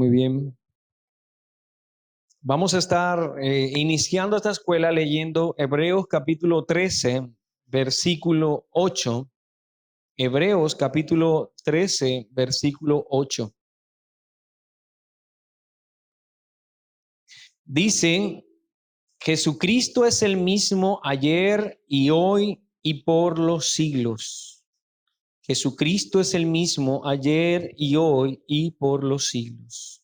muy bien. Vamos a estar iniciando esta escuela leyendo Hebreos capítulo 13, versículo 8. Hebreos capítulo 13, versículo 8. Dice, Jesucristo es el mismo ayer y hoy y por los siglos. Jesucristo es el mismo ayer y hoy y por los siglos.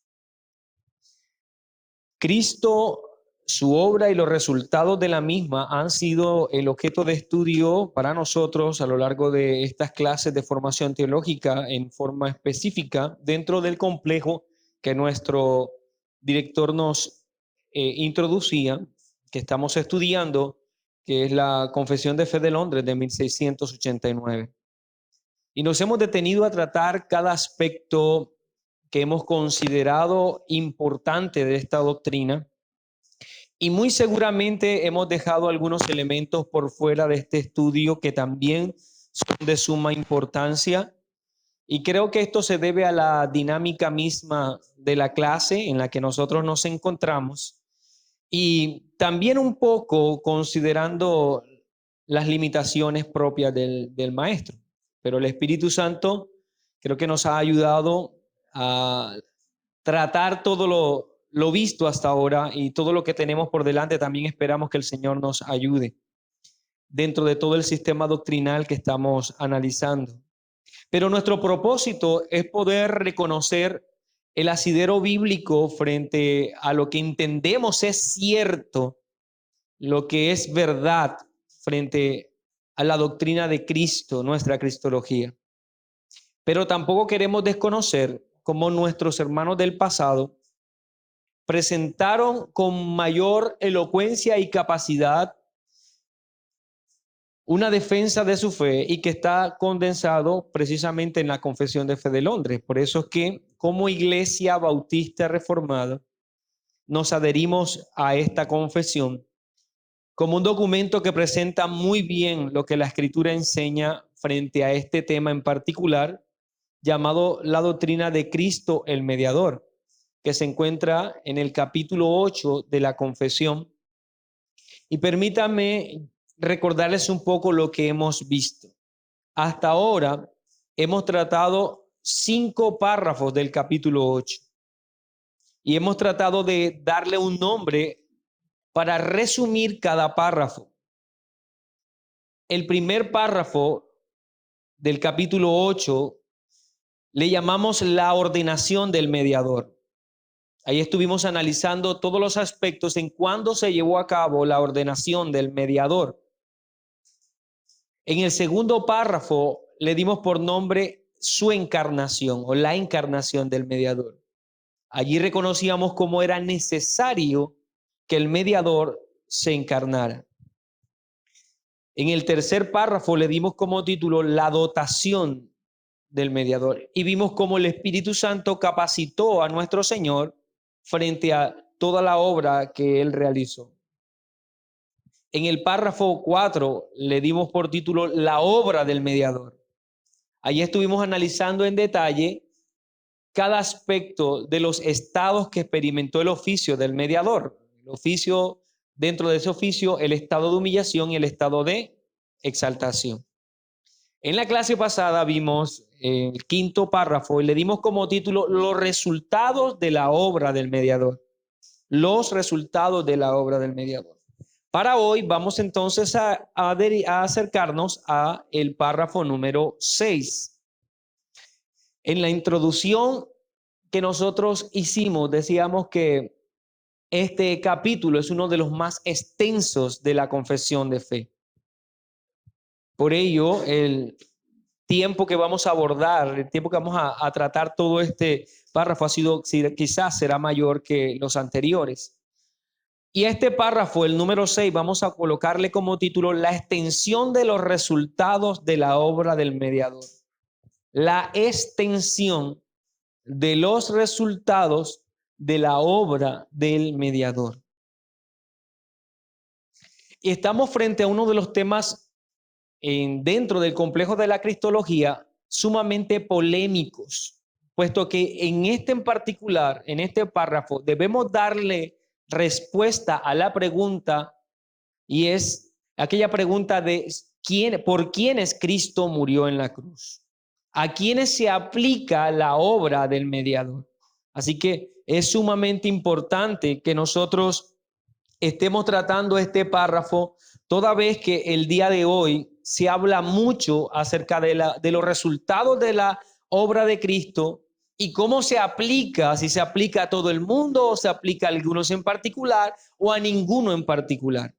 Cristo, su obra y los resultados de la misma han sido el objeto de estudio para nosotros a lo largo de estas clases de formación teológica en forma específica dentro del complejo que nuestro director nos introducía, que estamos estudiando, que es la Confesión de Fe de Londres de 1689. Y nos hemos detenido a tratar cada aspecto que hemos considerado importante de esta doctrina. Y muy seguramente hemos dejado algunos elementos por fuera de este estudio que también son de suma importancia. Y creo que esto se debe a la dinámica misma de la clase en la que nosotros nos encontramos. Y también un poco considerando las limitaciones propias del maestro. Pero el Espíritu Santo creo que nos ha ayudado a tratar todo lo visto hasta ahora y todo lo que tenemos por delante. También esperamos que el Señor nos ayude dentro de todo el sistema doctrinal que estamos analizando. Pero nuestro propósito es poder reconocer el asidero bíblico frente a lo que entendemos es cierto, lo que es verdad frente a la doctrina de Cristo, nuestra cristología. Pero tampoco queremos desconocer cómo nuestros hermanos del pasado presentaron con mayor elocuencia y capacidad una defensa de su fe y que está condensado precisamente en la Confesión de Fe de Londres. Por eso es que como Iglesia Bautista Reformada nos adherimos a esta confesión como un documento que presenta muy bien lo que la Escritura enseña frente a este tema en particular, llamado la doctrina de Cristo el Mediador, que se encuentra en el capítulo 8 de la Confesión. Y permítanme recordarles un poco lo que hemos visto. Hasta ahora hemos tratado 5 párrafos del capítulo 8 y hemos tratado de darle un nombre para resumir cada párrafo. El primer párrafo del capítulo 8 le llamamos la ordenación del mediador. Ahí estuvimos analizando todos los aspectos en cuándo se llevó a cabo la ordenación del mediador. En el segundo párrafo le dimos por nombre su encarnación o la encarnación del mediador. Allí reconocíamos cómo era necesario que el mediador se encarnara. En el tercer párrafo le dimos como título la dotación del mediador y vimos cómo el Espíritu Santo capacitó a nuestro Señor frente a toda la obra que él realizó. En el párrafo 4 le dimos por título la obra del mediador. Allí estuvimos analizando en detalle cada aspecto de los estados que experimentó el oficio del mediador. El oficio, dentro de ese oficio, el estado de humillación y el estado de exaltación. En la clase pasada vimos el quinto párrafo y le dimos como título los resultados de la obra del mediador. Los resultados de la obra del mediador. Para hoy vamos entonces a acercarnos a el párrafo número 6. En la introducción que nosotros hicimos, decíamos que este capítulo es uno de los más extensos de la confesión de fe. Por ello, el tiempo que vamos a abordar, el tiempo que vamos a tratar todo este párrafo quizás será mayor que los anteriores. Y a este párrafo, el número 6, vamos a colocarle como título la extensión de los resultados de la obra del mediador. La extensión de los resultados de la obra del mediador. Y estamos frente a uno de los temas dentro del complejo de la cristología sumamente polémicos. puesto que en este en particular, en este párrafo, debemos darle respuesta a la pregunta, y es aquella pregunta de por quiénes Cristo murió en la cruz, a quiénes se aplica la obra del mediador. Así que es sumamente importante que nosotros estemos tratando este párrafo, toda vez que el día de hoy se habla mucho acerca de los resultados de la obra de Cristo y cómo se aplica, si se aplica a todo el mundo o se aplica a algunos en particular o a ninguno en particular.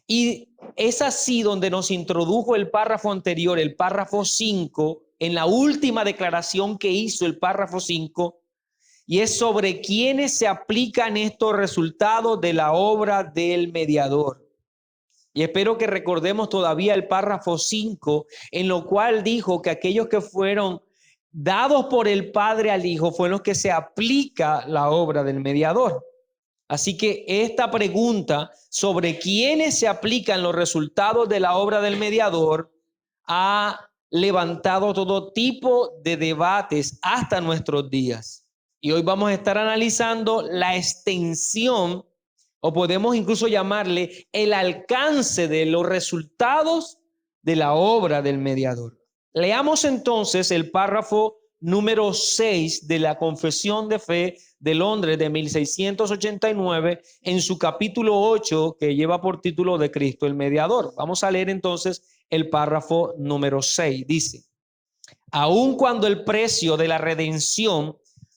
Y es así donde nos introdujo el párrafo anterior, el párrafo 5, en la última declaración que hizo el párrafo 5, y es sobre quiénes se aplican estos resultados de la obra del mediador. Y espero que recordemos todavía el párrafo 5, en lo cual dijo que aquellos que fueron dados por el Padre al Hijo fueron los que se aplica la obra del mediador. Así que esta pregunta sobre quiénes se aplican los resultados de la obra del mediador ha levantado todo tipo de debates hasta nuestros días. Y hoy vamos a estar analizando la extensión, o podemos incluso llamarle el alcance de los resultados de la obra del mediador. Leamos entonces el párrafo número 6 de la Confesión de Fe de Londres de 1689 en su capítulo 8, que lleva por título de Cristo el Mediador. Vamos a leer entonces el párrafo número 6. Dice: aun cuando el precio de la redención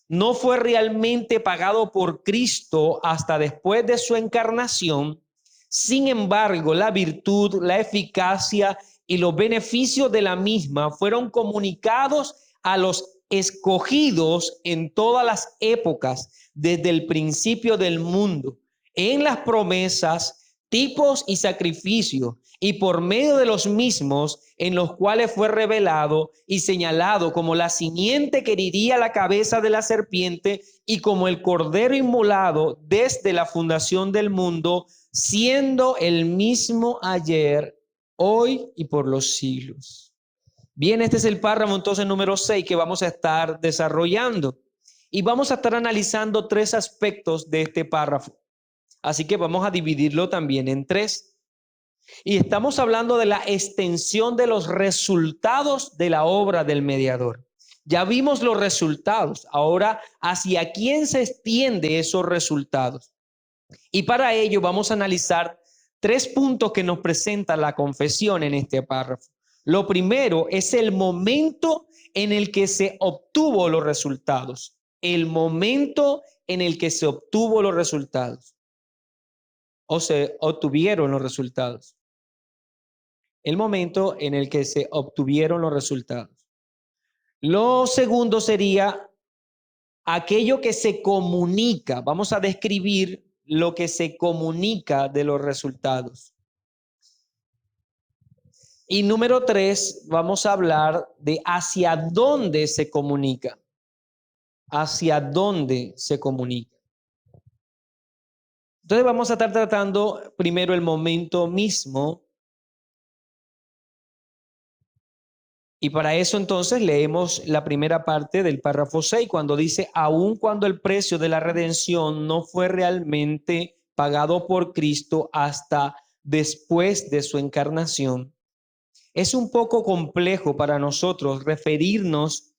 no fue realmente pagado por Cristo hasta después de su encarnación, sin embargo, la virtud, la eficacia y los beneficios de la misma fueron comunicados a los escogidos en todas las épocas, desde el principio del mundo, en las promesas, tipos y sacrificios, y por medio de los mismos, en los cuales fue revelado y señalado como la simiente que heriría la cabeza de la serpiente y como el cordero inmolado desde la fundación del mundo, siendo el mismo ayer, hoy y por los siglos. Bien, este es el párrafo entonces número 6 que vamos a estar desarrollando. Y vamos a estar analizando 3 aspectos de este párrafo. Así que vamos a dividirlo también en 3. Y estamos hablando de la extensión de los resultados de la obra del mediador. Ya vimos los resultados. Ahora, ¿hacia quién se extiende esos resultados? Y para ello vamos a analizar 3 puntos que nos presenta la confesión en este párrafo. Lo primero es el momento en el que se obtuvo los resultados. El momento en el que se obtuvo los resultados. O se obtuvieron los resultados. El momento en el que se obtuvieron los resultados. Lo segundo sería aquello que se comunica. Vamos a describir lo que se comunica de los resultados. Y número 3, vamos a hablar de hacia dónde se comunica. Hacia dónde se comunica. Entonces vamos a estar tratando primero el momento mismo. Y para eso entonces leemos la primera parte del párrafo 6, cuando dice: aun cuando el precio de la redención no fue realmente pagado por Cristo hasta después de su encarnación. Es un poco complejo para nosotros referirnos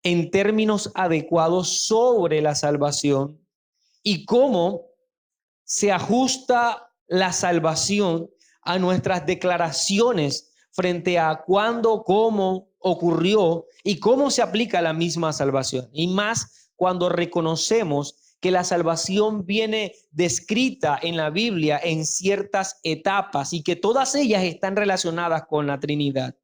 en términos adecuados sobre la salvación y cómo se ajusta la salvación a nuestras declaraciones frente a cuándo, cómo ocurrió y cómo se aplica la misma salvación. Y más cuando reconocemos que la salvación viene descrita en la Biblia en ciertas etapas y que todas ellas están relacionadas con la Trinidad.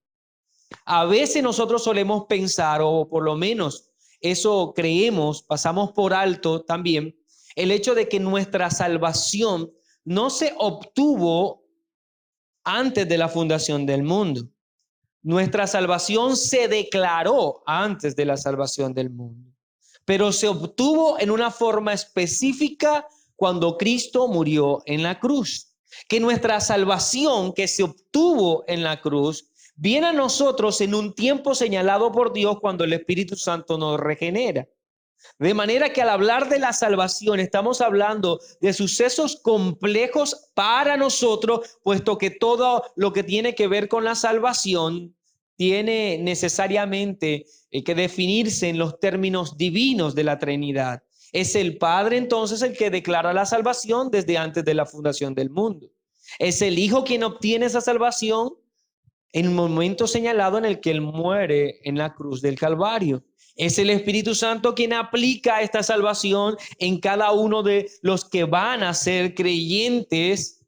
A veces nosotros solemos pensar, o por lo menos eso creemos, pasamos por alto también, el hecho de que nuestra salvación no se obtuvo antes de la fundación del mundo. Nuestra salvación se declaró antes de la salvación del mundo, pero se obtuvo en una forma específica cuando Cristo murió en la cruz. Que nuestra salvación que se obtuvo en la cruz viene a nosotros en un tiempo señalado por Dios cuando el Espíritu Santo nos regenera. De manera que al hablar de la salvación estamos hablando de sucesos complejos para nosotros, puesto que todo lo que tiene que ver con la salvación tiene necesariamente que definirse en los términos divinos de la Trinidad. Es el Padre entonces el que declara la salvación desde antes de la fundación del mundo. Es el Hijo quien obtiene esa salvación en el momento señalado en el que Él muere en la cruz del Calvario. Es el Espíritu Santo quien aplica esta salvación en cada uno de los que van a ser creyentes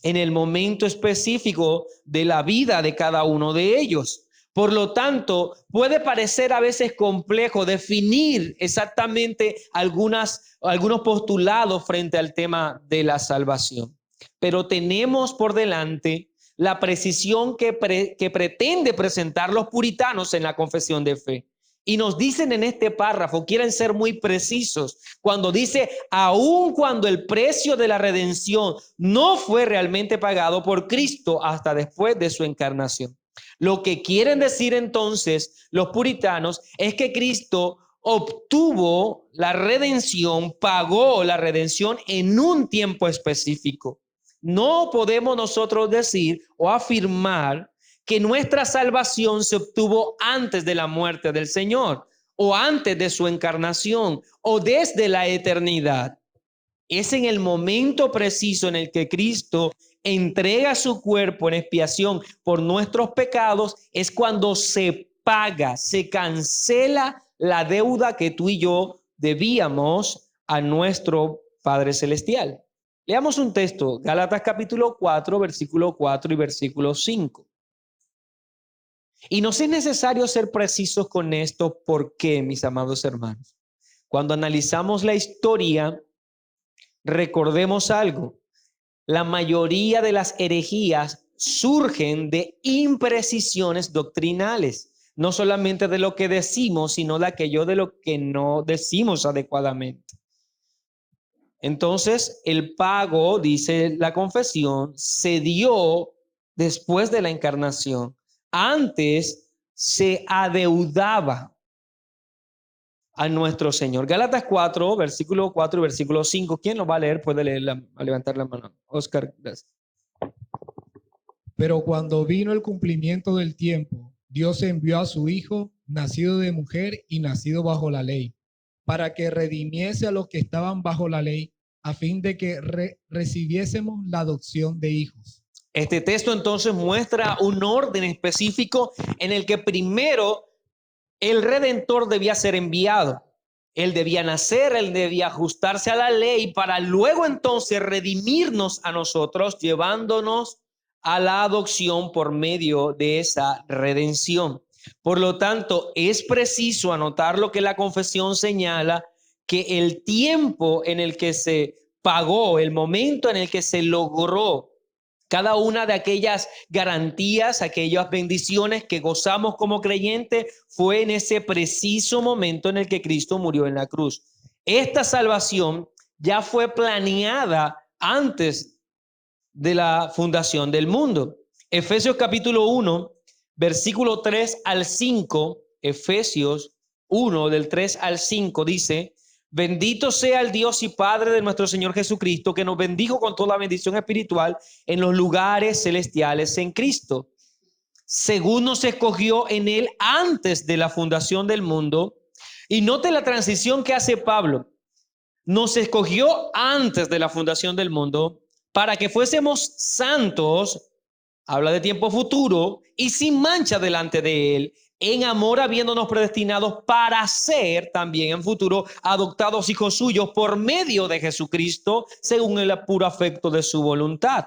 en el momento específico de la vida de cada uno de ellos. Por lo tanto, puede parecer a veces complejo definir exactamente algunos postulados frente al tema de la salvación. Pero tenemos por delante la precisión que pretende presentar los puritanos en la confesión de fe. Y nos dicen en este párrafo, quieren ser muy precisos, cuando dice, aun cuando el precio de la redención no fue realmente pagado por Cristo hasta después de su encarnación. Lo que quieren decir entonces los puritanos es que Cristo obtuvo la redención, pagó la redención en un tiempo específico. No podemos nosotros decir o afirmar que nuestra salvación se obtuvo antes de la muerte del Señor o antes de su encarnación o desde la eternidad. Es en el momento preciso en el que Cristo entrega su cuerpo en expiación por nuestros pecados, es cuando se paga, se cancela la deuda que tú y yo debíamos a nuestro Padre Celestial. Leamos un texto, Gálatas capítulo 4, versículo 4 y versículo 5. Y nos es necesario ser precisos con esto. ¿Por qué, mis amados hermanos? Cuando analizamos la historia, recordemos algo. La mayoría de las herejías surgen de imprecisiones doctrinales, no solamente de lo que decimos, sino de aquello de lo que no decimos adecuadamente. Entonces, el pago, dice la confesión, se dio después de la encarnación. Antes se adeudaba a nuestro Señor. Gálatas 4, versículo 4 y versículo 5. ¿Quién lo va a leer? Puede leerla, a levantar la mano. Oscar, gracias. Pero cuando vino el cumplimiento del tiempo, Dios envió a su Hijo, nacido de mujer y nacido bajo la ley, para que redimiese a los que estaban bajo la ley, a fin de que recibiésemos la adopción de hijos. Este texto entonces muestra un orden específico en el que primero el Redentor debía ser enviado. Él debía nacer, él debía ajustarse a la ley para luego entonces redimirnos a nosotros, llevándonos a la adopción por medio de esa redención. Por lo tanto, es preciso anotar lo que la confesión señala, que el tiempo en el que se pagó, el momento en el que se logró cada una de aquellas garantías, aquellas bendiciones que gozamos como creyentes, fue en ese preciso momento en el que Cristo murió en la cruz. Esta salvación ya fue planeada antes de la fundación del mundo. Efesios capítulo 1, versículo 3 al 5, Efesios 1 del 3 al 5 dice: bendito sea el Dios y Padre de nuestro Señor Jesucristo, que nos bendijo con toda bendición espiritual en los lugares celestiales en Cristo, según nos escogió en él antes de la fundación del mundo. Y note la transición que hace Pablo. Nos escogió antes de la fundación del mundo para que fuésemos santos, habla de tiempo futuro, y sin mancha delante de él, en amor habiéndonos predestinados para ser también en futuro adoptados hijos suyos por medio de Jesucristo, según el puro afecto de su voluntad.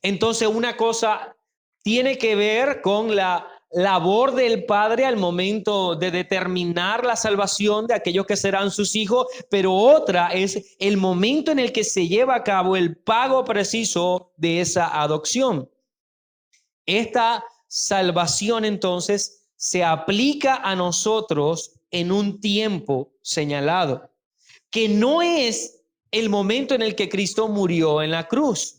Entonces, una cosa tiene que ver con la labor del Padre al momento de determinar la salvación de aquellos que serán sus hijos, pero otra es el momento en el que se lleva a cabo el pago preciso de esa adopción. Esta salvación entonces se aplica a nosotros en un tiempo señalado, que no es el momento en el que Cristo murió en la cruz.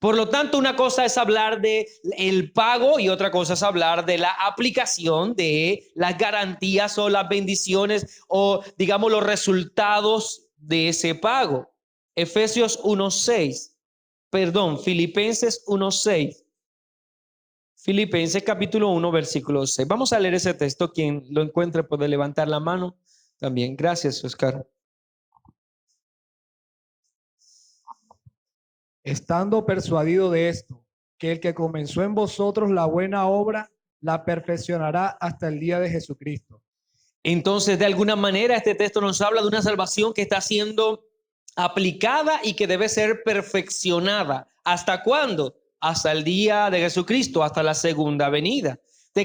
Por lo tanto, una cosa es hablar de el pago y otra cosa es hablar de la aplicación de las garantías o las bendiciones o, digamos, los resultados de ese pago. Efesios 1:6, perdón, Filipenses 1:6. Filipenses capítulo 1, versículo 6. Vamos a leer ese texto. Quien lo encuentre puede levantar la mano también. Gracias, Oscar. Estando persuadido de esto, que el que comenzó en vosotros la buena obra, la perfeccionará hasta el día de Jesucristo. Entonces, de alguna manera, este texto nos habla de una salvación que está siendo aplicada y que debe ser perfeccionada. ¿Hasta cuándo? Hasta el día de Jesucristo, hasta la segunda venida.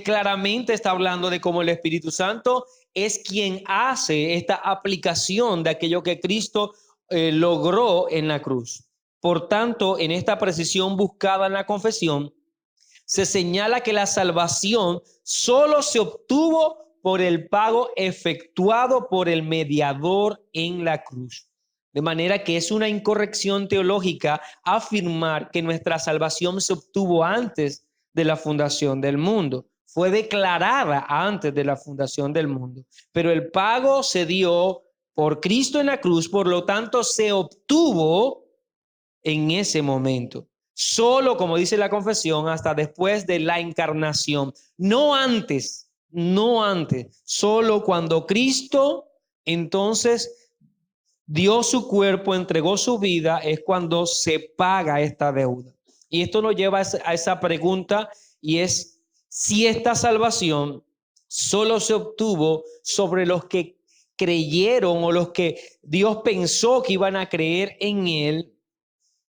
Claramente está hablando de cómo el Espíritu Santo es quien hace esta aplicación de aquello que Cristo logró en la cruz. Por tanto, en esta precisión buscada en la confesión, se señala que la salvación solo se obtuvo por el pago efectuado por el mediador en la cruz. De manera que es una incorrección teológica afirmar que nuestra salvación se obtuvo antes de la fundación del mundo. Fue declarada antes de la fundación del mundo, pero el pago se dio por Cristo en la cruz, por lo tanto se obtuvo en ese momento. Solo, como dice la confesión, hasta después de la encarnación. No antes, no antes. Solo cuando Cristo entonces dio su cuerpo, entregó su vida, es cuando se paga esta deuda. Y esto nos lleva a esa pregunta, y es si esta salvación solo se obtuvo sobre los que creyeron o los que Dios pensó que iban a creer en él.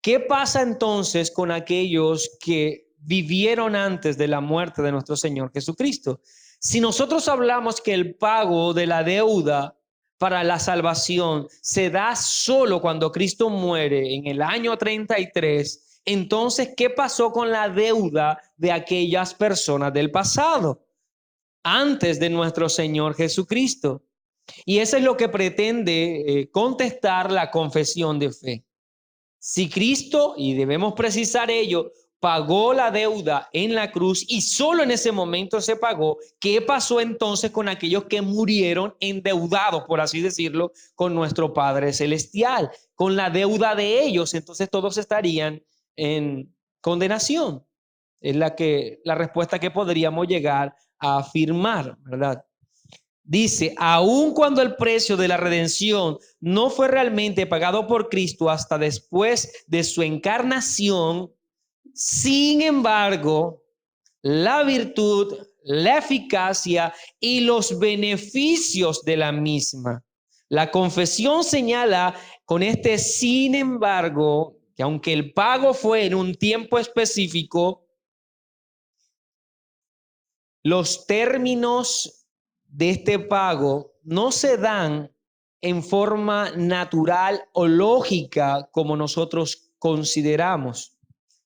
¿Qué pasa entonces con aquellos que vivieron antes de la muerte de nuestro Señor Jesucristo? Si nosotros hablamos que el pago de la deuda para la salvación se da solo cuando Cristo muere en el año 33, entonces, ¿qué pasó con la deuda de aquellas personas del pasado antes de nuestro Señor Jesucristo? Y eso es lo que pretende contestar la confesión de fe. Si Cristo, y debemos precisar ello, pagó la deuda en la cruz y solo en ese momento se pagó, ¿qué pasó entonces con aquellos que murieron endeudados, por así decirlo, con nuestro Padre Celestial? Con la deuda de ellos, entonces todos estarían en condenación. Es la respuesta que podríamos llegar a afirmar, ¿verdad? Dice, aun cuando el precio de la redención no fue realmente pagado por Cristo hasta después de su encarnación, sin embargo, la virtud, la eficacia y los beneficios de la misma. La confesión señala con este sin embargo, que aunque el pago fue en un tiempo específico, los términos de este pago no se dan en forma natural o lógica como nosotros consideramos.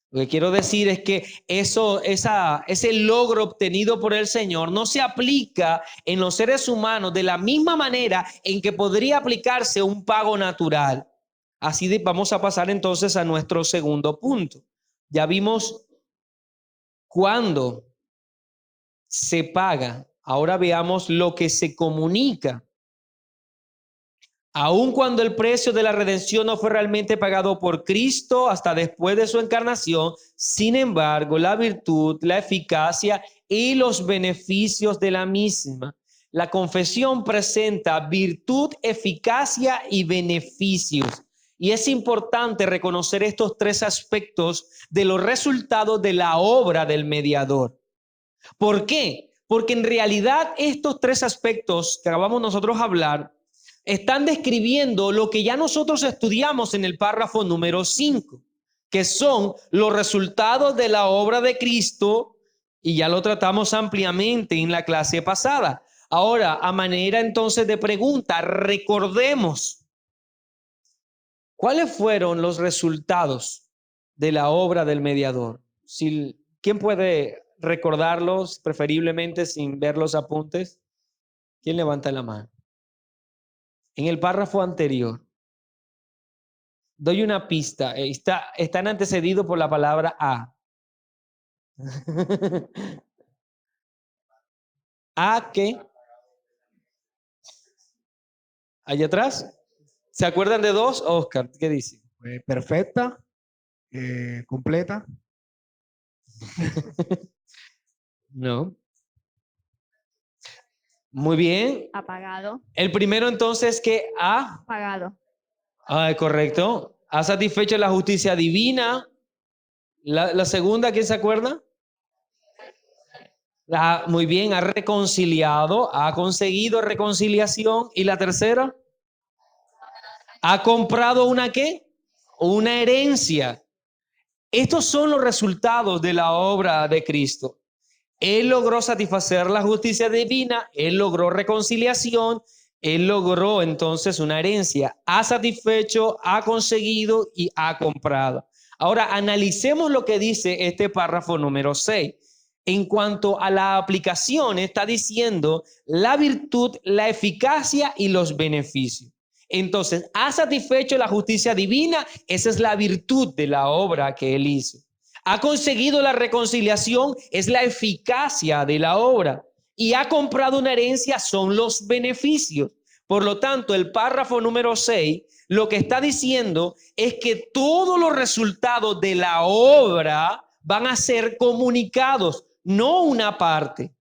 Lo que quiero decir es que ese logro obtenido por el Señor no se aplica en los seres humanos de la misma manera en que podría aplicarse un pago natural. Así vamos a pasar entonces a nuestro segundo punto. Ya vimos cuándo se paga. Ahora veamos lo que se comunica. Aun cuando el precio de la redención no fue realmente pagado por Cristo hasta después de su encarnación, sin embargo, la virtud, la eficacia y los beneficios de la misma. La confesión presenta virtud, eficacia y beneficios. Y es importante reconocer estos tres aspectos de los resultados de la obra del mediador. ¿Por qué? Porque en realidad estos tres aspectos que acabamos nosotros de hablar están describiendo lo que ya nosotros estudiamos en el párrafo número 5, que son los resultados de la obra de Cristo, y ya lo tratamos ampliamente en la clase pasada. Ahora, a manera entonces de pregunta, recordemos cuáles fueron los resultados de la obra del mediador. ¿Quién puede recordarlos, preferiblemente sin ver los apuntes? ¿Quién levanta la mano? En el párrafo anterior, Doy una pista. Están antecedidos por la palabra a. ¿A qué? Allá atrás. ¿Se acuerdan de dos? Oscar, ¿qué dice? Perfecta, completa. No. Muy bien. Apagado. El primero entonces que ha. Apagado. Correcto. Ha satisfecho la justicia divina. La segunda, ¿quién se acuerda? Muy bien, ha reconciliado, ha conseguido reconciliación. ¿Y la tercera? ¿Ha comprado una qué? Una herencia. Estos son los resultados de la obra de Cristo. Él logró satisfacer la justicia divina, Él logró reconciliación, Él logró entonces una herencia. Ha satisfecho, ha conseguido y ha comprado. Ahora analicemos lo que dice este párrafo número 6. En cuanto a la aplicación, está diciendo la virtud, la eficacia y los beneficios. Entonces, ha satisfecho la justicia divina, esa es la virtud de la obra que Él hizo. Ha conseguido la reconciliación, es la eficacia de la obra. Y ha comprado una herencia, son los beneficios. Por lo tanto, el párrafo número 6 lo que está diciendo es que todos los resultados de la obra van a ser comunicados, no una parte.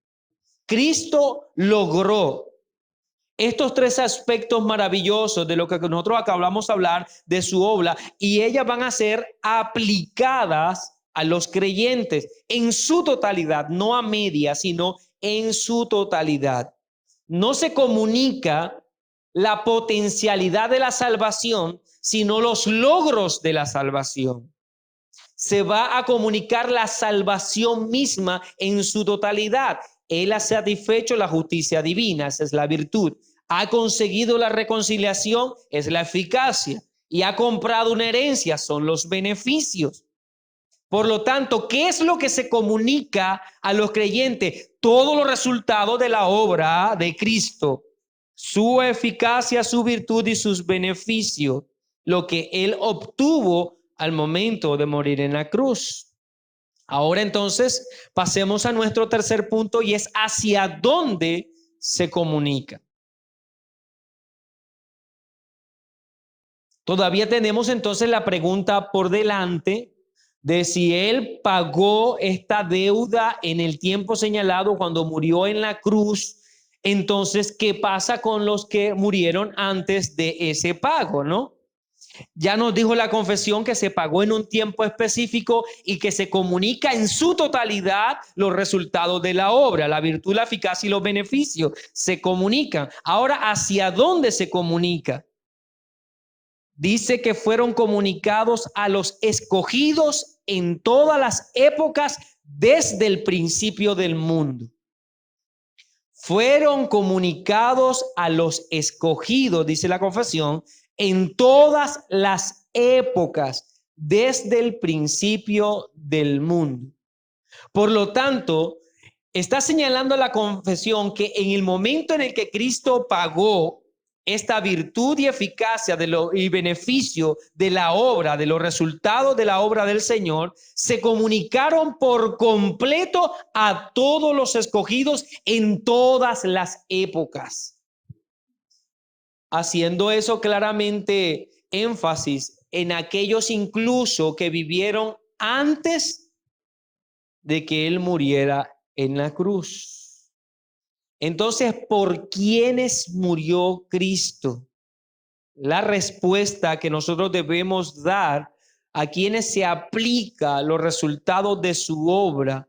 Cristo logró estos tres aspectos maravillosos de lo que nosotros acabamos de hablar de su obra, y ellas van a ser aplicadas a los creyentes en su totalidad, no a media, sino en su totalidad. No se comunica la potencialidad de la salvación, sino los logros de la salvación. Se va a comunicar la salvación misma en su totalidad. Él ha satisfecho la justicia divina, esa es la virtud. Ha conseguido la reconciliación, es la eficacia. Y ha comprado una herencia, son los beneficios. Por lo tanto, ¿qué es lo que se comunica a los creyentes? Todos los resultados de la obra de Cristo, su eficacia, su virtud y sus beneficios, lo que Él obtuvo al momento de morir en la cruz. Ahora entonces pasemos a nuestro tercer punto, y es hacia dónde se comunica. Todavía tenemos entonces la pregunta por delante de si Él pagó esta deuda en el tiempo señalado cuando murió en la cruz. Entonces, ¿qué pasa con los que murieron antes de ese pago, no? Ya nos dijo la confesión que se pagó en un tiempo específico y que se comunica en su totalidad los resultados de la obra, la virtud, la eficacia y los beneficios se comunican. Ahora, ¿hacia dónde se comunica? Dice que fueron comunicados a los escogidos en todas las épocas desde el principio del mundo. Fueron comunicados a los escogidos, dice la confesión, en todas las épocas desde el principio del mundo. Por lo tanto, está señalando la confesión que en el momento en el que Cristo pagó esta virtud y eficacia y beneficio de la obra, de los resultados de la obra del Señor, se comunicaron por completo a todos los escogidos en todas las épocas. Haciendo eso claramente énfasis en aquellos incluso que vivieron antes de que Él muriera en la cruz. Entonces, ¿por quiénes murió Cristo? La respuesta que nosotros debemos dar a quienes se aplica los resultados de su obra,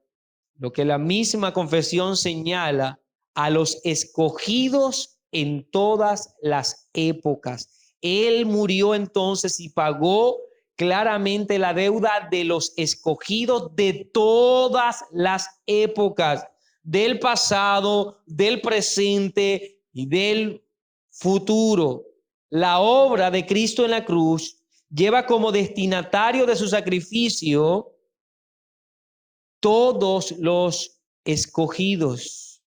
lo que la misma confesión señala, a los escogidos en todas las épocas. Él murió entonces y pagó claramente la deuda de los escogidos de todas las épocas, del pasado, del presente y del futuro. La obra de Cristo en la cruz lleva como destinatario de su sacrificio todos los escogidos.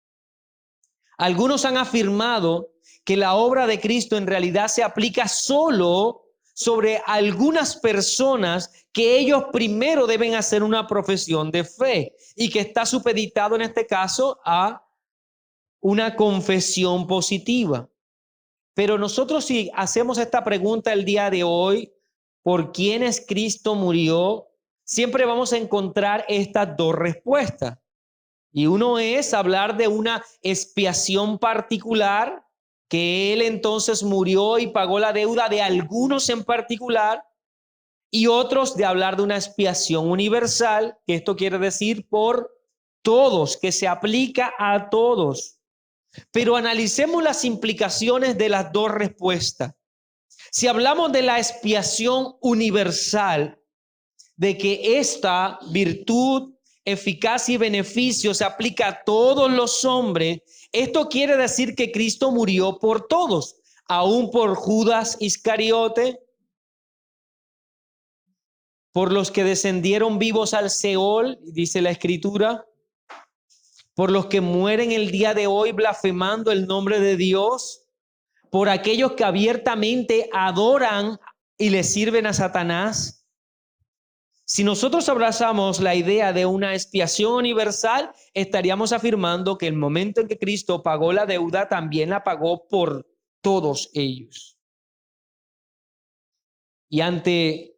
Algunos han afirmado que la obra de Cristo en realidad se aplica solo sobre algunas personas que ellos primero deben hacer una profesión de fe y que está supeditado en este caso a una confesión positiva. Pero nosotros, si hacemos esta pregunta el día de hoy, ¿por quiénes Cristo murió? Siempre vamos a encontrar estas dos respuestas. Y uno es hablar de una expiación particular, que Él entonces murió y pagó la deuda de algunos en particular, y otros de hablar de una expiación universal, que esto quiere decir por todos, que se aplica a todos. Pero analicemos las implicaciones de las dos respuestas. Si hablamos de la expiación universal, de que esta virtud, eficacia y beneficio se aplica a todos los hombres, esto quiere decir que Cristo murió por todos, aún por Judas Iscariote, por los que descendieron vivos al Seol, dice la Escritura, por los que mueren el día de hoy blasfemando el nombre de Dios, por aquellos que abiertamente adoran y le sirven a Satanás. Si nosotros abrazamos la idea de una expiación universal, estaríamos afirmando que el momento en que Cristo pagó la deuda, también la pagó por todos ellos. Y ante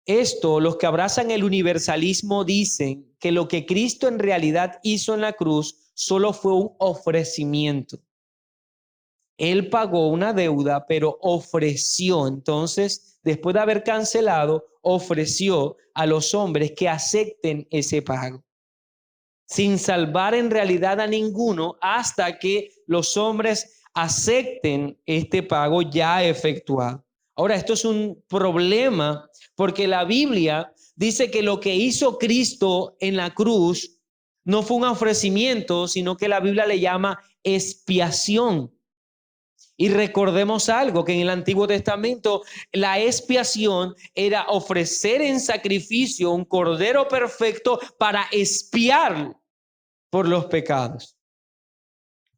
esto, los que abrazan el universalismo dicen que lo que Cristo en realidad hizo en la cruz solo fue un ofrecimiento. Él pagó una deuda, pero ofreció, entonces, después de haber cancelado, ofreció a los hombres que acepten ese pago, sin salvar en realidad a ninguno hasta que los hombres acepten este pago ya efectuado. Ahora, esto es un problema porque la Biblia dice que lo que hizo Cristo en la cruz no fue un ofrecimiento, sino que la Biblia le llama expiación. Y recordemos algo, que en el Antiguo Testamento la expiación era ofrecer en sacrificio un cordero perfecto para expiar por los pecados.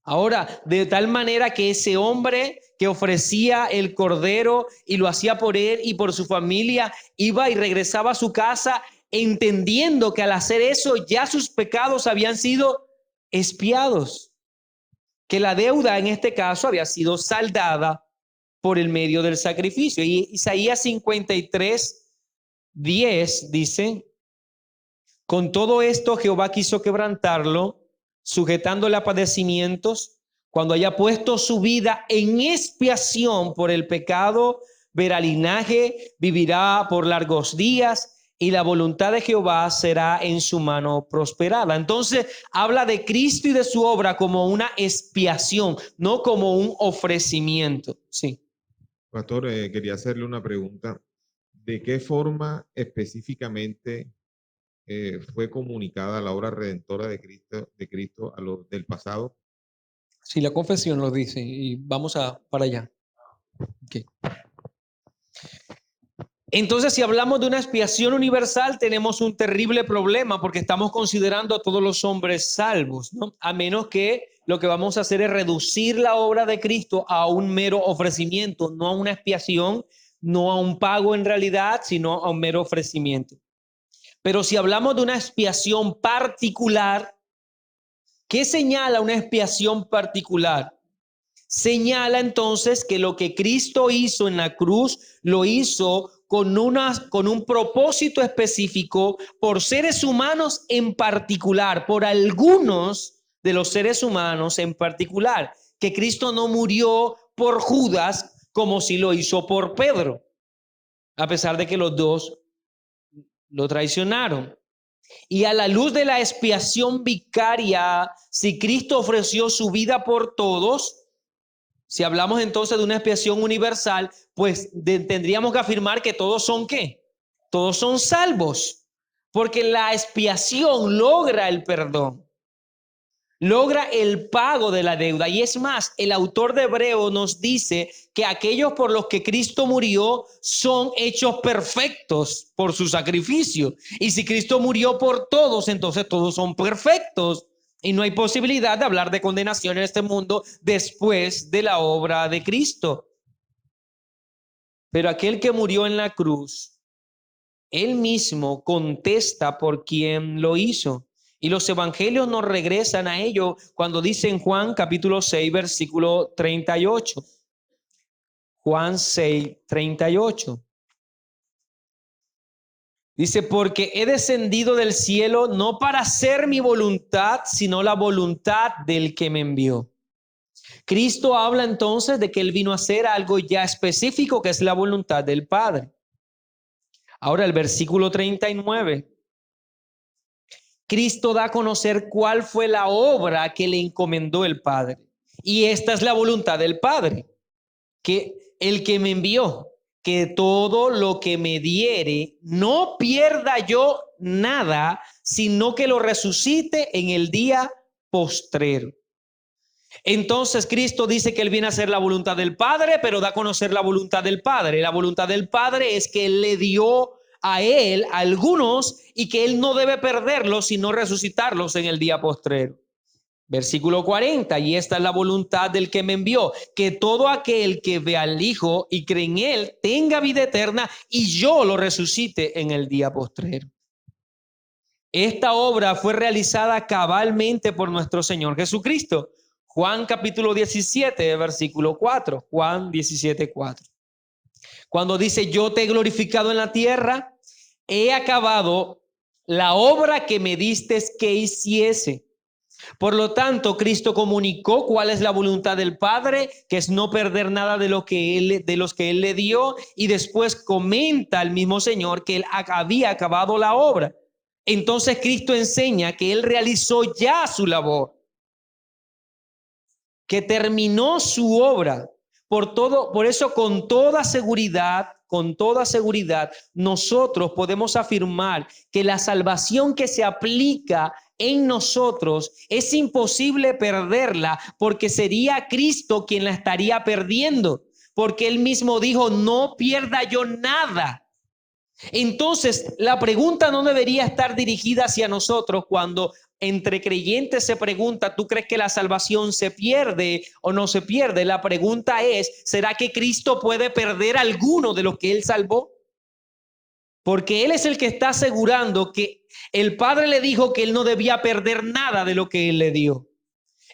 Ahora, de tal manera que ese hombre que ofrecía el cordero y lo hacía por él y por su familia, iba y regresaba a su casa entendiendo que al hacer eso ya sus pecados habían sido expiados, que la deuda en este caso había sido saldada por el medio del sacrificio. Y Isaías 53:10 dice: con todo esto Jehová quiso quebrantarlo, sujetándole a padecimientos, cuando haya puesto su vida en expiación por el pecado, verá linaje, vivirá por largos días, y la voluntad de Jehová será en su mano prosperada. Entonces habla de Cristo y de su obra como una expiación, no como un ofrecimiento. Sí. Pastor, quería hacerle una pregunta. ¿De qué forma específicamente fue comunicada la obra redentora de Cristo a los del pasado? Sí, la confesión lo dice y vamos para allá. Okay. Entonces, si hablamos de una expiación universal, tenemos un terrible problema porque estamos considerando a todos los hombres salvos, ¿no? A menos que lo que vamos a hacer es reducir la obra de Cristo a un mero ofrecimiento, no a una expiación, no a un pago en realidad, sino a un mero ofrecimiento. Pero si hablamos de una expiación particular, ¿qué señala una expiación particular? Señala entonces que lo que Cristo hizo en la cruz lo hizo con un propósito específico por seres humanos en particular, por algunos de los seres humanos en particular, que Cristo no murió por Judas como si lo hizo por Pedro, a pesar de que los dos lo traicionaron. Y a la luz de la expiación vicaria, si Cristo ofreció su vida por todos, si hablamos entonces de una expiación universal, pues tendríamos que afirmar que todos son ¿qué? Todos son salvos, porque la expiación logra el perdón, logra el pago de la deuda. Y es más, el autor de Hebreos nos dice que aquellos por los que Cristo murió son hechos perfectos por su sacrificio. Y si Cristo murió por todos, entonces todos son perfectos. Y no hay posibilidad de hablar de condenación en este mundo después de la obra de Cristo. Pero aquel que murió en la cruz, él mismo contesta por quién lo hizo. Y los evangelios nos regresan a ello cuando dice en Juan capítulo 6, versículo 38. Juan 6, 38. Dice, porque he descendido del cielo no para hacer mi voluntad, sino la voluntad del que me envió. Cristo habla entonces de que él vino a hacer algo ya específico, que es la voluntad del Padre. Ahora el versículo 39. Cristo da a conocer cuál fue la obra que le encomendó el Padre. Y esta es la voluntad del Padre, que el que me envió, que todo lo que me diere, no pierda yo nada, sino que lo resucite en el día postrero. Entonces Cristo dice que él viene a hacer la voluntad del Padre, pero da a conocer la voluntad del Padre. La voluntad del Padre es que él le dio a él a algunos y que él no debe perderlos, sino resucitarlos en el día postrero. Versículo 40, y esta es la voluntad del que me envió, que todo aquel que ve al Hijo y cree en él tenga vida eterna y yo lo resucite en el día postrero. Esta obra fue realizada cabalmente por nuestro Señor Jesucristo. Juan capítulo 17, versículo 4. Juan 17, 4. Cuando dice, yo te he glorificado en la tierra, he acabado la obra que me diste que hiciese. Por lo tanto, Cristo comunicó cuál es la voluntad del Padre, que es no perder nada de los que él le dio, y después comenta el mismo Señor que él había acabado la obra. Entonces Cristo enseña que él realizó ya su labor, que terminó su obra. Por eso con toda seguridad, nosotros podemos afirmar que la salvación que se aplica en nosotros es imposible perderla, porque sería Cristo quien la estaría perdiendo, porque él mismo dijo, no pierda yo nada. Entonces, la pregunta no debería estar dirigida hacia nosotros cuando entre creyentes se pregunta, ¿tú crees que la salvación se pierde o no se pierde? La pregunta es, ¿será que Cristo puede perder alguno de los que él salvó? Porque él es el que está asegurando que el Padre le dijo que él no debía perder nada de lo que él le dio.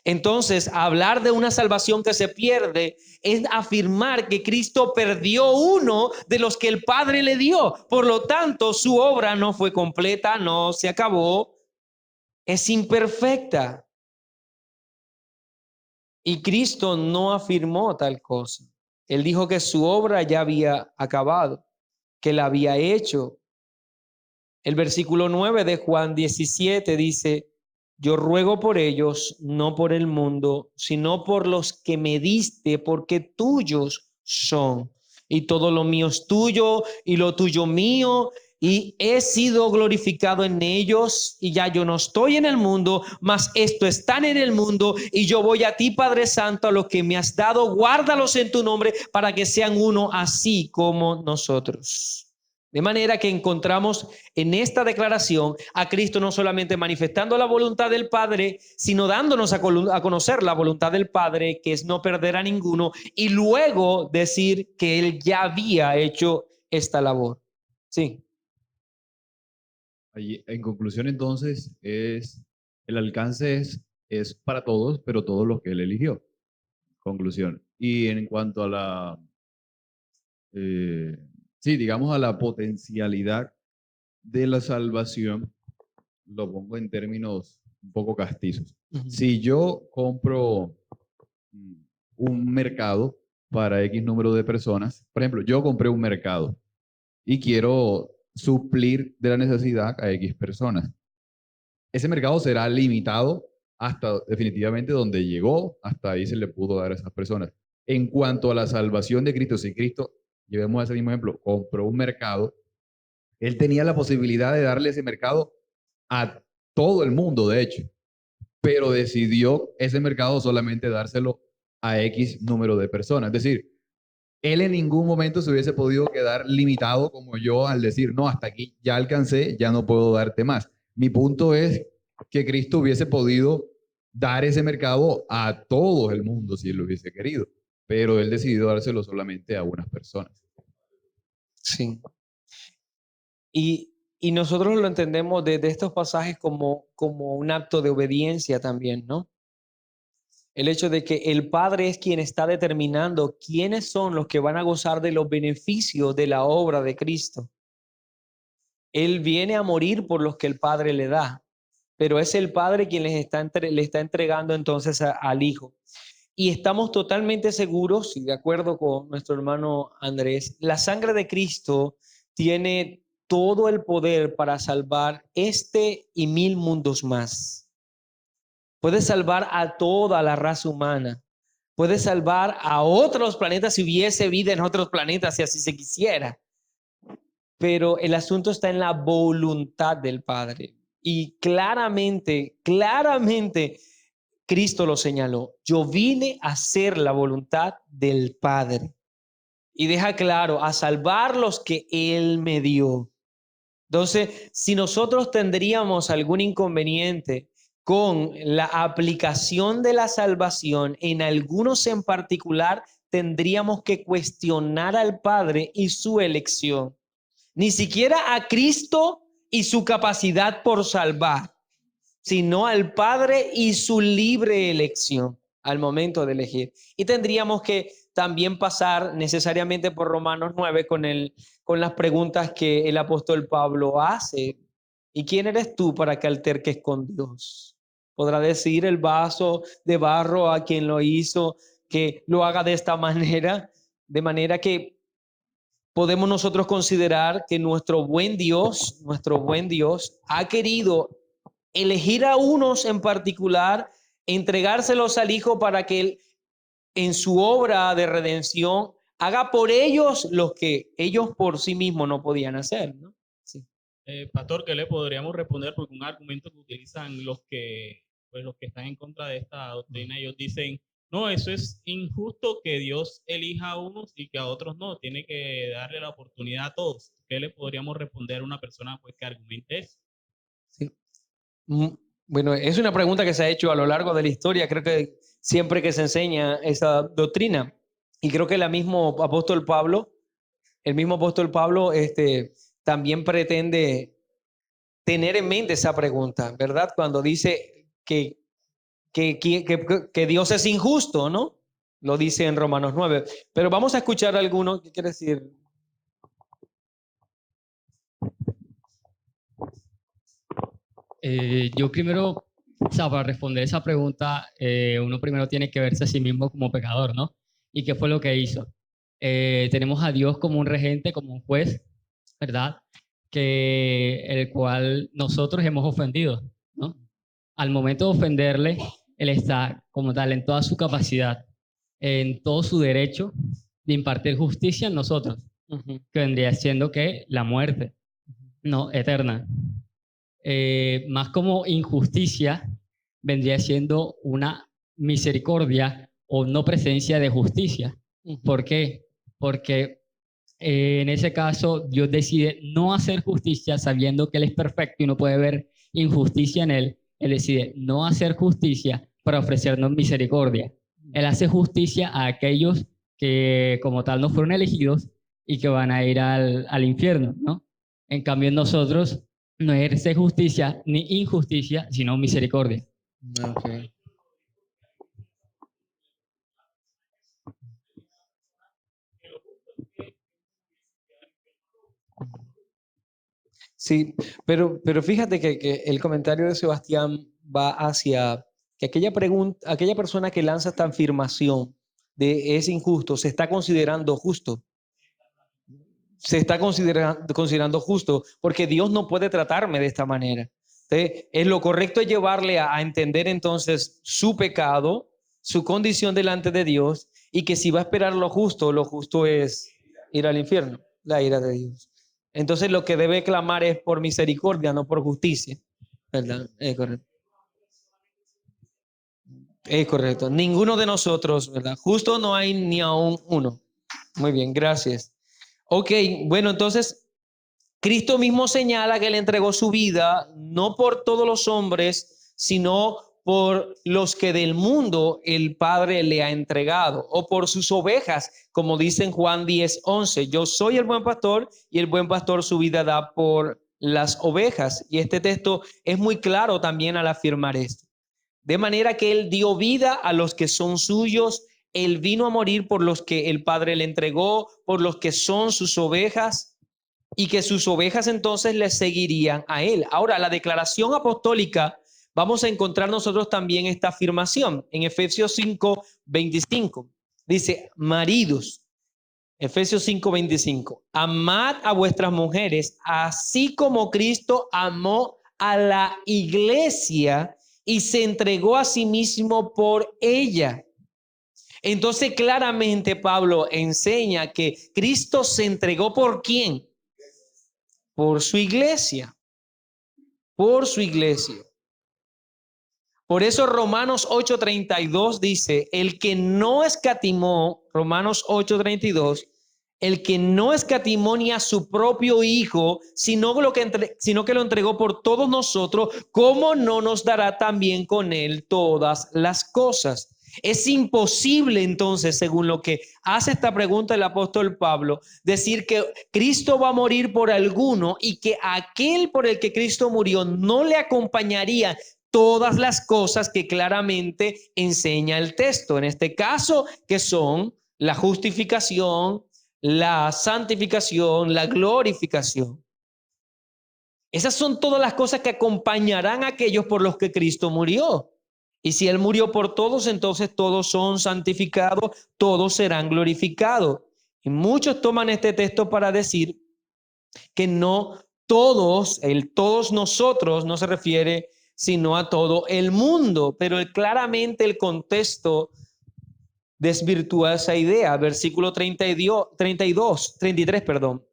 Entonces, hablar de una salvación que se pierde es afirmar que Cristo perdió uno de los que el Padre le dio. Por lo tanto, su obra no fue completa, no se acabó, es imperfecta. Y Cristo no afirmó tal cosa. Él dijo que su obra ya había acabado, que la había hecho. El versículo 9 de Juan 17 dice, yo ruego por ellos, no por el mundo, sino por los que me diste, porque tuyos son. Y todo lo mío es tuyo y lo tuyo mío. Y he sido glorificado en ellos y ya yo no estoy en el mundo, mas esto están en el mundo y yo voy a ti, Padre Santo, a los que me has dado, guárdalos en tu nombre para que sean uno así como nosotros. De manera que encontramos en esta declaración a Cristo no solamente manifestando la voluntad del Padre, sino dándonos a conocer la voluntad del Padre, que es no perder a ninguno, y luego decir que Él ya había hecho esta labor. Sí. En conclusión, entonces, el alcance es para todos, pero todos los que Él eligió. Conclusión. Y en cuanto a la... sí, digamos a la potencialidad de la salvación, lo pongo en términos un poco castizos. Si yo compro un mercado para X número de personas, por ejemplo, yo compré un mercado y quiero suplir de la necesidad a X personas. Ese mercado será limitado hasta definitivamente donde llegó, hasta ahí se le pudo dar a esas personas. En cuanto a la salvación de Cristo, si Cristo, llevemos ese mismo ejemplo, compró un mercado, él tenía la posibilidad de darle ese mercado a todo el mundo, de hecho, pero decidió ese mercado solamente dárselo a X número de personas. Es decir, él en ningún momento se hubiese podido quedar limitado como yo al decir, no, hasta aquí ya alcancé, ya no puedo darte más. Mi punto es que Cristo hubiese podido dar ese mercado a todo el mundo si él lo hubiese querido, pero él decidió dárselo solamente a unas personas. Sí. Y nosotros lo entendemos desde estos pasajes como un acto de obediencia también, ¿no? El hecho de que el Padre es quien está determinando quiénes son los que van a gozar de los beneficios de la obra de Cristo. Él viene a morir por los que el Padre le da, pero es el Padre quien le está entregando entonces al Hijo. Y estamos totalmente seguros, y de acuerdo con nuestro hermano Andrés, la sangre de Cristo tiene todo el poder para salvar este y 1000 mundos más. Puede salvar a toda la raza humana. Puede salvar a otros planetas si hubiese vida en otros planetas, si así se quisiera. Pero el asunto está en la voluntad del Padre. Y claramente, Cristo lo señaló. Yo vine a hacer la voluntad del Padre. Y deja claro, a salvar los que Él me dio. Entonces, si nosotros tendríamos algún inconveniente con la aplicación de la salvación, en algunos en particular, tendríamos que cuestionar al Padre y su elección. Ni siquiera a Cristo y su capacidad por salvar, sino al Padre y su libre elección al momento de elegir. Y tendríamos que también pasar necesariamente por Romanos 9 con las preguntas que el apóstol Pablo hace. ¿Y quién eres tú para que alterques con Dios? ¿Podrá decir el vaso de barro a quien lo hizo que lo haga de esta manera? De manera que podemos nosotros considerar que nuestro buen Dios ha querido elegir a unos en particular, entregárselos al Hijo para que Él, en su obra de redención, haga por ellos lo que ellos por sí mismos no podían hacer, ¿no? Sí. Pastor, ¿qué le podríamos responder? Porque un argumento que utilizan pues los que están en contra de esta doctrina, ellos dicen, no, eso es injusto que Dios elija a unos y que a otros no, tiene que darle la oportunidad a todos. ¿Qué le podríamos responder a una persona pues, que argumente eso? Sí. Bueno, es una pregunta que se ha hecho a lo largo de la historia, creo que siempre que se enseña esa doctrina. Y creo que el mismo apóstol Pablo también pretende tener en mente esa pregunta, ¿verdad? Cuando dice que Dios es injusto, ¿no? Lo dice en Romanos 9. Pero vamos a escuchar alguno. ¿Qué quiere decir? Yo primero, o sea, para responder esa pregunta, uno primero tiene que verse a sí mismo como pecador, ¿no? ¿Y qué fue lo que hizo? Tenemos a Dios como un regente, como un juez, ¿verdad? El cual nosotros hemos ofendido, ¿no? Al momento de ofenderle, Él está como tal en toda su capacidad, en todo su derecho de impartir justicia en nosotros, que vendría siendo que la muerte, no eterna. Más como injusticia, vendría siendo una misericordia o no presencia de justicia. ¿Por qué? Porque en ese caso Dios decide no hacer justicia sabiendo que Él es perfecto y no puede ver injusticia en Él. Él decide no hacer justicia para ofrecernos misericordia. Él hace justicia a aquellos que como tal no fueron elegidos y que van a ir al infierno, ¿no? En cambio nosotros no ejerce justicia ni injusticia, sino misericordia. Okay. Sí, pero fíjate que el comentario de Sebastián va hacia que aquella persona que lanza esta afirmación de es injusto, se está considerando justo. Se está considerando justo porque Dios no puede tratarme de esta manera. Entonces, es lo correcto es llevarle a entender entonces su pecado, su condición delante de Dios y que si va a esperar lo justo es ir al infierno, la ira de Dios. Entonces lo que debe clamar es por misericordia, no por justicia. ¿Verdad? Es correcto. Es correcto. Ninguno de nosotros, ¿verdad? Justo no hay ni aún uno. Muy bien, gracias. Ok, bueno, entonces Cristo mismo señala que Él entregó su vida no por todos los hombres, sino por los que del mundo el Padre le ha entregado, o por sus ovejas, como dice en Juan 10:11. Yo soy el buen pastor y el buen pastor su vida da por las ovejas. Y este texto es muy claro también al afirmar esto. De manera que él dio vida a los que son suyos, él vino a morir por los que el Padre le entregó, por los que son sus ovejas, y que sus ovejas entonces le seguirían a él. Ahora, la declaración apostólica, vamos a encontrar nosotros también esta afirmación en Efesios 5:25. Dice, maridos, Efesios 5:25, amad a vuestras mujeres, así como Cristo amó a la iglesia y se entregó a sí mismo por ella. Entonces, claramente Pablo enseña que Cristo se entregó ¿por quién? Por su iglesia. Por su iglesia. Por eso Romanos 8:32 dice, el que no escatimó, Romanos 8:32, el que no escatimó ni a su propio Hijo, sino que lo entregó por todos nosotros, ¿cómo no nos dará también con él todas las cosas? Es imposible entonces, según lo que hace esta pregunta el apóstol Pablo, decir que Cristo va a morir por alguno y que aquel por el que Cristo murió no le acompañaría todas las cosas que claramente enseña el texto. En este caso, que son la justificación, la santificación, la glorificación. Esas son todas las cosas que acompañarán a aquellos por los que Cristo murió. Y si Él murió por todos, entonces todos son santificados, todos serán glorificados. Y muchos toman este texto para decir que no todos, todos nosotros no se refiere sino a todo el mundo, pero claramente el contexto desvirtúa esa idea. Versículo 33, perdón.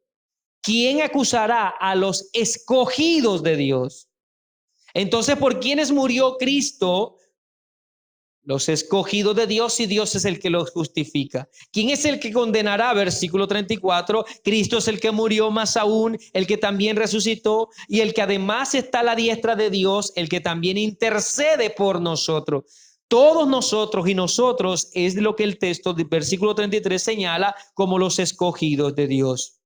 ¿Quién acusará a los escogidos de Dios? Entonces, ¿por quiénes murió Cristo? Los escogidos de Dios, y Dios es el que los justifica. ¿Quién es el que condenará? Versículo 34. Cristo es el que murió, más aún el que también resucitó y el que además está a la diestra de Dios, el que también intercede por nosotros. Todos nosotros y nosotros es lo que el texto del versículo 33 señala como los escogidos de Dios.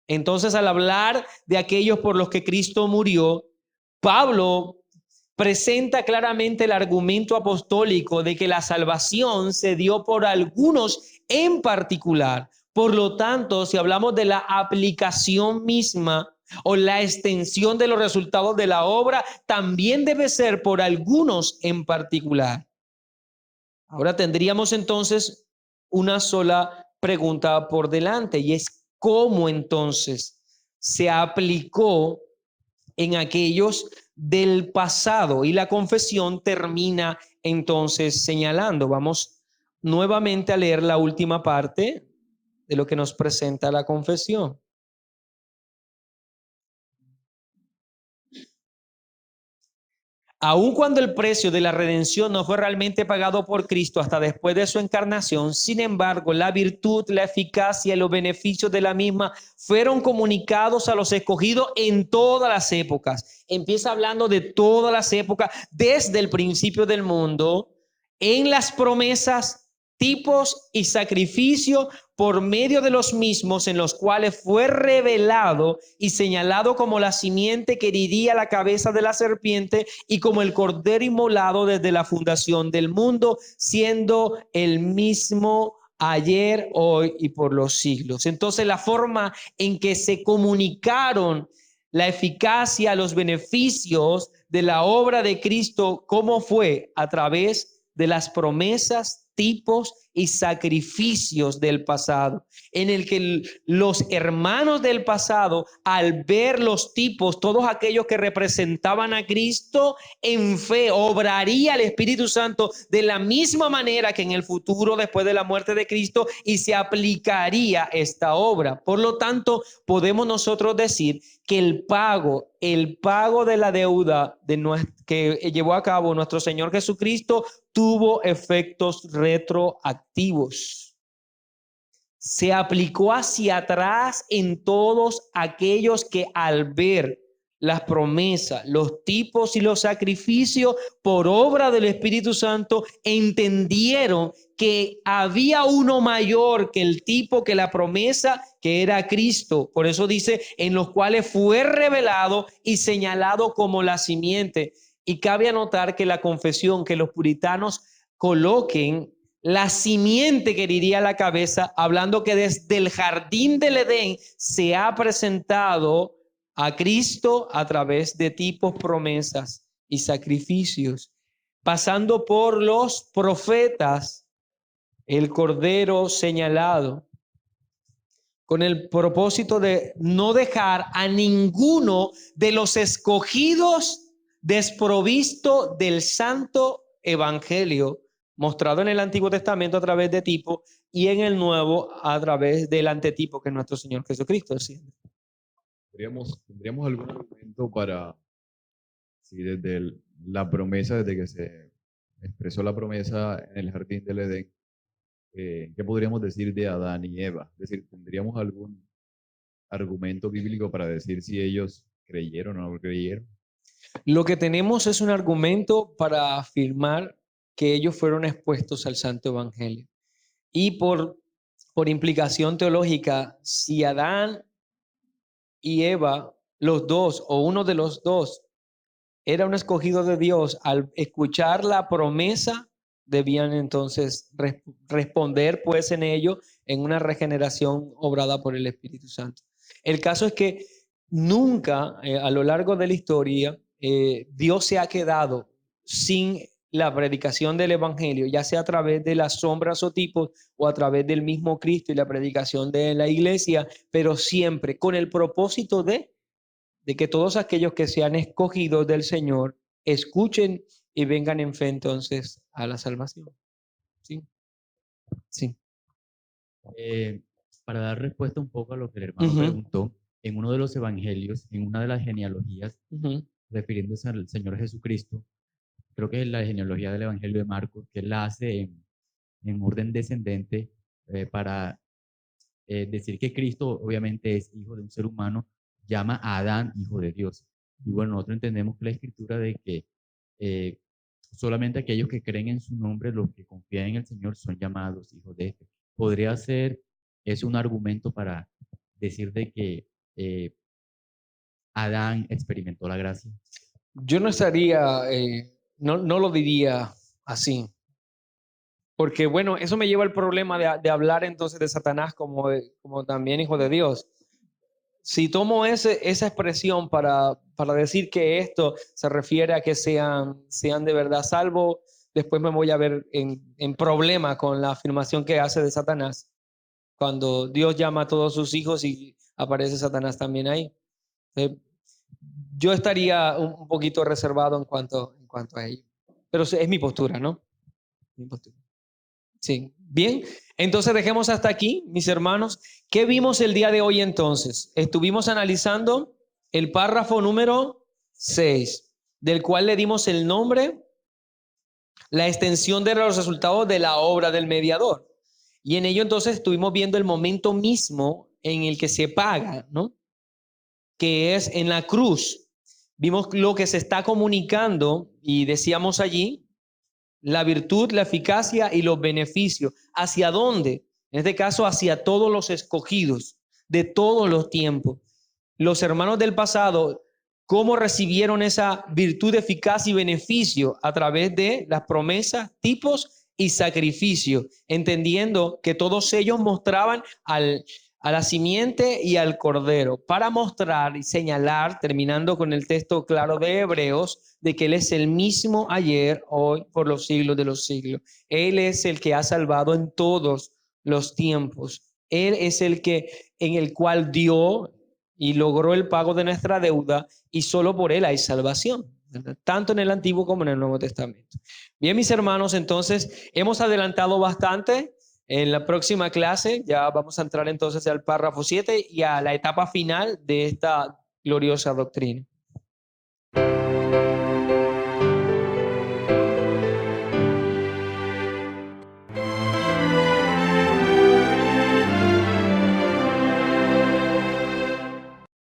Entonces, al hablar de aquellos por los que Cristo murió, Pablo presenta claramente el argumento apostólico de que la salvación se dio por algunos en particular. Por lo tanto, si hablamos de la aplicación misma o la extensión de los resultados de la obra, también debe ser por algunos en particular. Ahora tendríamos entonces una sola pregunta por delante, y es ¿cómo entonces se aplicó en aquellos del pasado? Y la confesión termina entonces señalando. Vamos nuevamente a leer la última parte de lo que nos presenta la confesión. Aun cuando el precio de la redención no fue realmente pagado por Cristo hasta después de su encarnación, sin embargo, la virtud, la eficacia y los beneficios de la misma fueron comunicados a los escogidos en todas las épocas. Empieza hablando de todas las épocas, desde el principio del mundo, en las promesas, tipos y sacrificios por medio de los mismos, en los cuales fue revelado y señalado como la simiente que heriría la cabeza de la serpiente y como el cordero inmolado desde la fundación del mundo, siendo el mismo ayer, hoy y por los siglos. Entonces, la forma en que se comunicaron la eficacia, los beneficios de la obra de Cristo, ¿cómo fue? A través de las promesas, tipos y sacrificios del pasado, en el que los hermanos del pasado, al ver los tipos, todos aquellos que representaban a Cristo, en fe obraría el Espíritu Santo de la misma manera que en el futuro, después de la muerte de Cristo, y se aplicaría esta obra. Por lo tanto, podemos nosotros decir que el pago de la deuda que llevó a cabo nuestro Señor Jesucristo tuvo efectos retroactivos. Se aplicó hacia atrás en todos aquellos que al ver las promesas, los tipos y los sacrificios por obra del Espíritu Santo, entendieron que había uno mayor que el tipo, que la promesa, que era Cristo. Por eso dice, en los cuales fue revelado y señalado como la simiente. Y cabe anotar que la confesión, que los puritanos coloquen la simiente que iría a la cabeza, hablando que desde el jardín del Edén se ha presentado a Cristo a través de tipos, promesas y sacrificios, pasando por los profetas, el Cordero señalado, con el propósito de no dejar a ninguno de los escogidos desprovisto del santo evangelio, mostrado en el Antiguo Testamento a través de tipo y en el Nuevo a través del antetipo, que es nuestro Señor Jesucristo. ¿Tendríamos algún argumento para, si desde la promesa, desde que se expresó la promesa en el jardín del Edén, qué podríamos decir de Adán y Eva? Es decir, ¿tendríamos algún argumento bíblico para decir si ellos creyeron o no creyeron? Lo que tenemos es un argumento para afirmar que ellos fueron expuestos al Santo Evangelio. Y por implicación teológica, si Adán y Eva, los dos o uno de los dos, era un escogido de Dios, al escuchar la promesa, debían entonces responder pues en ello en una regeneración obrada por el Espíritu Santo. El caso es que nunca a lo largo de la historia Dios se ha quedado sin la predicación del Evangelio, ya sea a través de las sombras o tipos o a través del mismo Cristo y la predicación de la iglesia, pero siempre con el propósito de que todos aquellos que sean escogidos del Señor escuchen y vengan en fe entonces a la salvación. Sí, sí. Para dar respuesta un poco a lo que el hermano preguntó, en uno de los evangelios, en una de las genealogías, refiriéndose al Señor Jesucristo, creo que es la genealogía del Evangelio de Marcos, que él la hace en orden descendente para decir que Cristo obviamente es hijo de un ser humano, llama a Adán hijo de Dios. Y bueno, nosotros entendemos que la escritura de que solamente aquellos que creen en su nombre, los que confían en el Señor, son llamados hijos de este. Podría ser, es un argumento para decir de que Adán experimentó la gracia. Yo no estaría, no lo diría así. Porque bueno, eso me lleva al problema de hablar entonces de Satanás como también hijo de Dios. Si tomo esa expresión para decir que esto se refiere a que sean de verdad salvos, después me voy a ver en problema con la afirmación que hace de Satanás, cuando Dios llama a todos sus hijos y aparece Satanás también ahí. Yo estaría un poquito reservado en cuanto a ello. Pero es mi postura, ¿no? Mi postura. Sí, bien. Entonces dejemos hasta aquí, mis hermanos. ¿Qué vimos el día de hoy entonces? Estuvimos analizando el párrafo número 6, del cual le dimos el nombre, la extensión de los resultados de la obra del mediador. Y en ello entonces estuvimos viendo el momento mismo en el que se paga, ¿no? Que es en la cruz. Vimos lo que se está comunicando y decíamos allí, la virtud, la eficacia y los beneficios. ¿Hacia dónde? En este caso, hacia todos los escogidos de todos los tiempos. Los hermanos del pasado, ¿cómo recibieron esa virtud, eficacia y beneficio? A través de las promesas, tipos y sacrificios, entendiendo que todos ellos mostraban a la simiente y al cordero, para mostrar y señalar, terminando con el texto claro de Hebreos, de que Él es el mismo ayer, hoy, por los siglos de los siglos. Él es el que ha salvado en todos los tiempos. Él es el que, en el cual dio y logró el pago de nuestra deuda, y solo por Él hay salvación, ¿verdad? Tanto en el Antiguo como en el Nuevo Testamento. Bien, mis hermanos, entonces hemos adelantado bastante. En la próxima clase ya vamos a entrar entonces al párrafo 7 y a la etapa final de esta gloriosa doctrina.